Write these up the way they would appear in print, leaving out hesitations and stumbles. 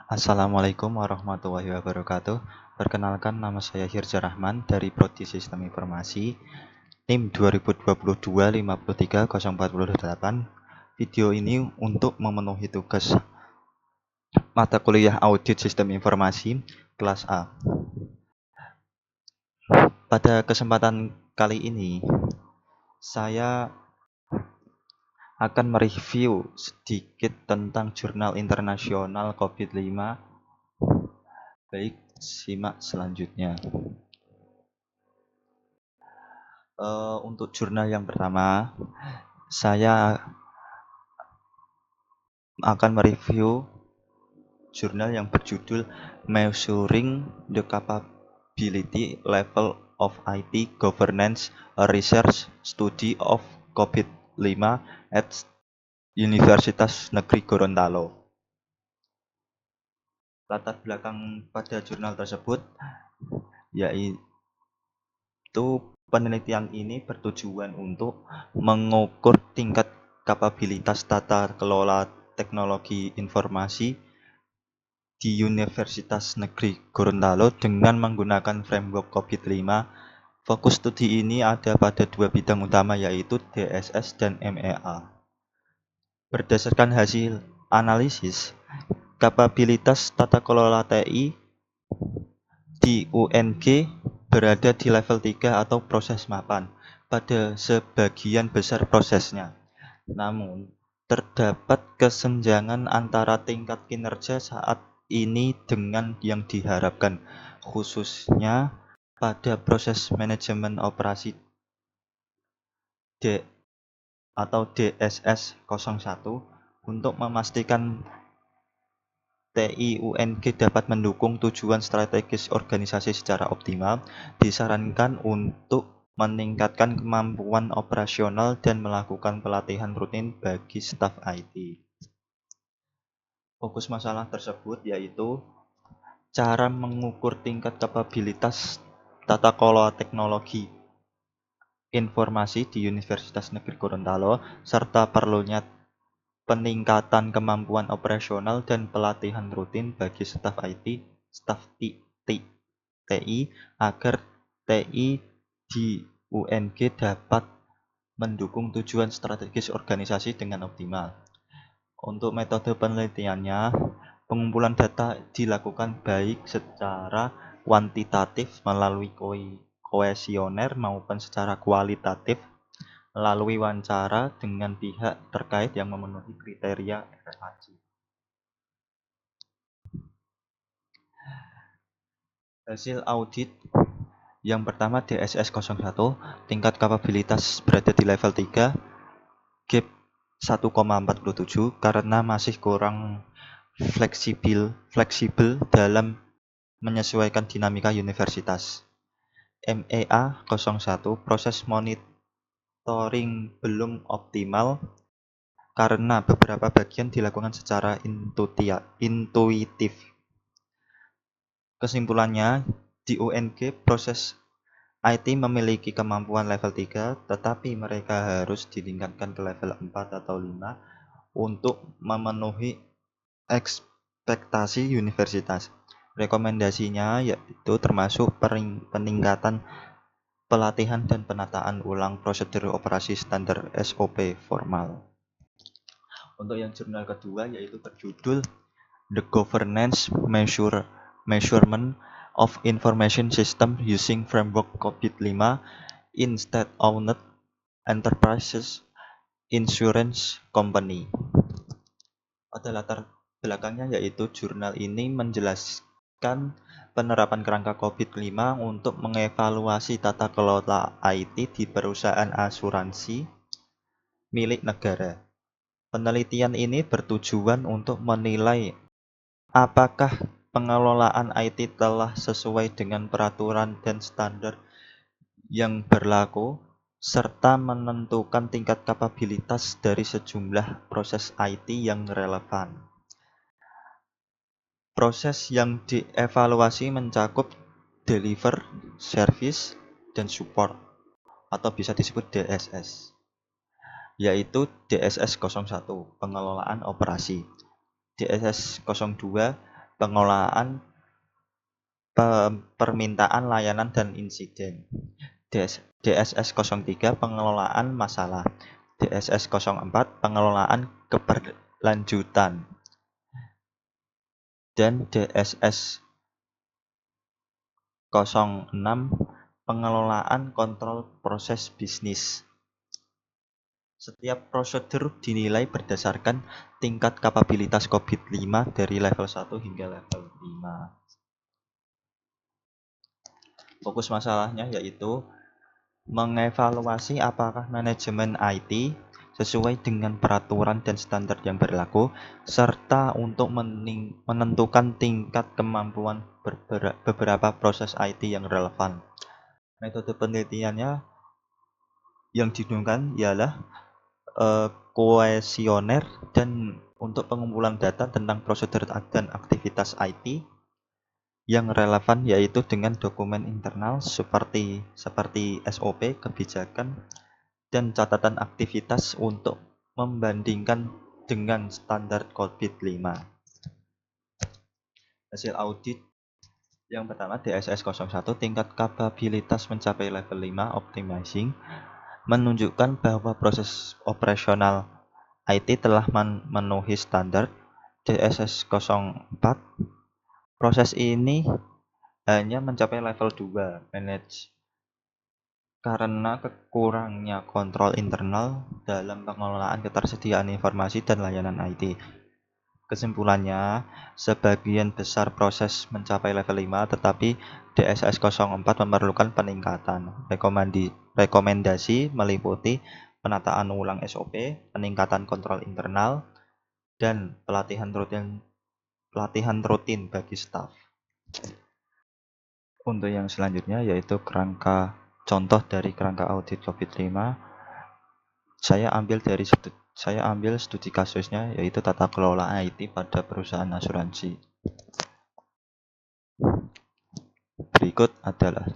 Assalamualaikum warahmatullahi wabarakatuh. Perkenalkan, nama saya Hirza Rahman dari Prodi Sistem Informasi, NIM 2022-53048. Video ini untuk memenuhi tugas mata kuliah Audit Sistem Informasi kelas A. Pada kesempatan kali ini, saya akan mereview sedikit tentang jurnal internasional COVID-5. Baik, simak selanjutnya. Untuk jurnal yang pertama, saya akan mereview jurnal yang berjudul Measuring the Capability Level of IT Governance, a Research Study of COVID-5 at Universitas Negeri Gorontalo. Latar belakang pada jurnal tersebut yaitu penelitian ini bertujuan untuk mengukur tingkat kapabilitas tata kelola teknologi informasi di Universitas Negeri Gorontalo dengan menggunakan framework COVID-5. Fokus studi ini ada pada dua bidang utama, yaitu DSS dan MEA. Berdasarkan hasil analisis, kapabilitas tata kelola TI di UNG berada di level 3 atau proses mapan pada sebagian besar prosesnya. Namun, terdapat kesenjangan antara tingkat kinerja saat ini dengan yang diharapkan, khususnya pada proses manajemen operasi D atau DSS 01. Untuk memastikan TI UNG dapat mendukung tujuan strategis organisasi secara optimal, disarankan untuk meningkatkan kemampuan operasional dan melakukan pelatihan rutin bagi staf IT. Fokus masalah tersebut yaitu cara mengukur tingkat kapabilitas tata kelola teknologi informasi di Universitas Negeri Gorontalo, serta perlunya peningkatan kemampuan operasional dan pelatihan rutin bagi staf IT, staf TI, agar TI di UNG dapat mendukung tujuan strategis organisasi dengan optimal. Untuk metode penelitiannya, pengumpulan data dilakukan baik secara kuantitatif melalui kuesioner maupun secara kualitatif melalui wawancara dengan pihak terkait yang memenuhi kriteria RFAC. Hasil audit yang pertama, DSS 01, tingkat kapabilitas berada di level 3, gap 1,47 karena masih kurang fleksibel dalam menyesuaikan dinamika universitas. MEA 01, proses monitoring belum optimal karena beberapa bagian dilakukan secara intuitif. Kesimpulannya, di UNG proses IT memiliki kemampuan level 3, tetapi mereka harus ditingkatkan ke level 4 atau 5 untuk memenuhi ekspektasi universitas. Rekomendasinya yaitu termasuk peningkatan pelatihan dan penataan ulang prosedur operasi standar SOP formal. Untuk yang jurnal kedua yaitu berjudul The Governance Measurement of Information System Using Framework COVID-5 in State-Owned Enterprises Insurance Company. Pada latar belakangnya yaitu jurnal ini menjelaskan penerapan kerangka COVID-5 untuk mengevaluasi tata kelola IT di perusahaan asuransi milik negara. Penelitian ini bertujuan untuk menilai apakah pengelolaan IT telah sesuai dengan peraturan dan standar yang berlaku, serta menentukan tingkat kapabilitas dari sejumlah proses IT yang relevan. Proses yang dievaluasi mencakup deliver, service, dan support, atau bisa disebut DSS, yaitu DSS 01, pengelolaan operasi, DSS 02, pengelolaan permintaan layanan dan insiden. DSS 03 pengelolaan masalah. DSS 04 pengelolaan keberlanjutan. Dan DSS 06 pengelolaan kontrol proses bisnis. Setiap prosedur dinilai berdasarkan tingkat kapabilitas COVID-5 dari level 1 hingga level 5. Fokus masalahnya yaitu mengevaluasi apakah manajemen IT sesuai dengan peraturan dan standar yang berlaku, serta untuk menentukan tingkat kemampuan beberapa proses IT yang relevan. Metode penelitiannya yang digunakan ialah kuesioner dan untuk pengumpulan data tentang prosedur dan aktivitas IT yang relevan, yaitu dengan dokumen internal seperti SOP, kebijakan, dan catatan aktivitas untuk membandingkan dengan standar COVID-5. Hasil audit yang pertama, DSS 01 tingkat kapabilitas mencapai level 5 optimizing, menunjukkan bahwa proses operasional IT telah memenuhi standar. DSS 04 proses ini hanya mencapai level 2 manage karena kekurangnya kontrol internal dalam pengelolaan ketersediaan informasi dan layanan IT. Kesimpulannya, sebagian besar proses mencapai level 5, tetapi DSS 04 memerlukan peningkatan. Rekomendasi meliputi penataan ulang SOP, peningkatan kontrol internal, dan pelatihan rutin bagi staf. Untuk yang selanjutnya yaitu contoh dari kerangka audit COVID-5. Saya ambil studi kasusnya, yaitu tata kelola IT pada perusahaan asuransi. Berikut adalah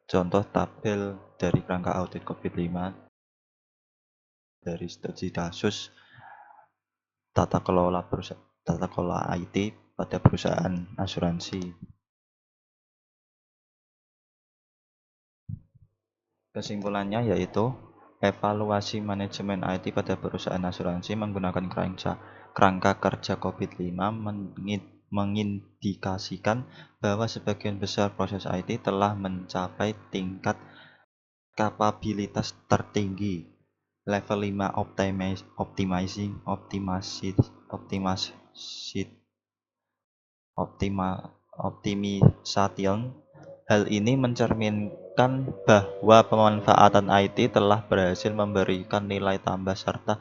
contoh tabel dari kerangka audit COVID-5 dari studi kasus tata kelola IT pada perusahaan asuransi. Kesimpulannya yaitu evaluasi manajemen IT pada perusahaan asuransi menggunakan kerangka kerja COVID-5 mengindikasikan bahwa sebagian besar proses IT telah mencapai tingkat kapabilitas tertinggi level 5 optimization. Hal ini mencerminkan bahwa pemanfaatan IT telah berhasil memberikan nilai tambah serta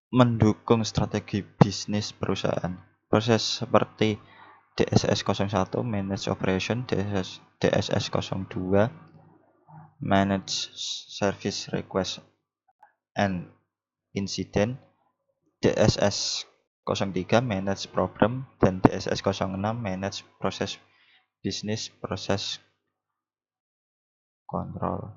mendukung strategi bisnis perusahaan. Proses seperti DSS 01 Manage Operation, DSS 02 Manage Service Request and Incident, DSS 03 Manage Program, dan DSS 06 Manage Proses Bisnis Proses Kontrol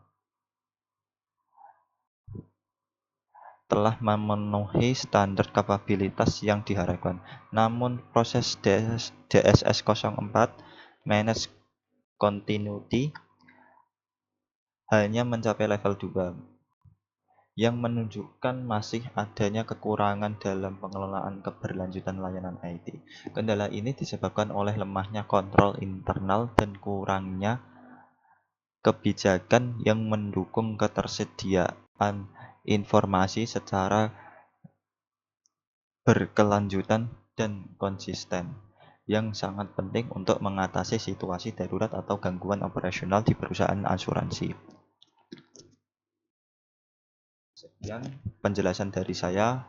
telah memenuhi standar kapabilitas yang diharapkan. Namun proses DSS 04 Manage Continuity hanya mencapai level 2, yang menunjukkan masih adanya kekurangan dalam pengelolaan keberlanjutan layanan IT. Kendala ini disebabkan oleh lemahnya kontrol internal dan kurangnya kebijakan yang mendukung ketersediaan informasi secara berkelanjutan dan konsisten, yang sangat penting untuk mengatasi situasi darurat atau gangguan operasional di perusahaan asuransi. Sekian penjelasan dari saya.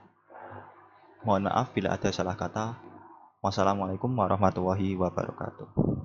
Mohon maaf bila ada salah kata. Wassalamualaikum warahmatullahi wabarakatuh.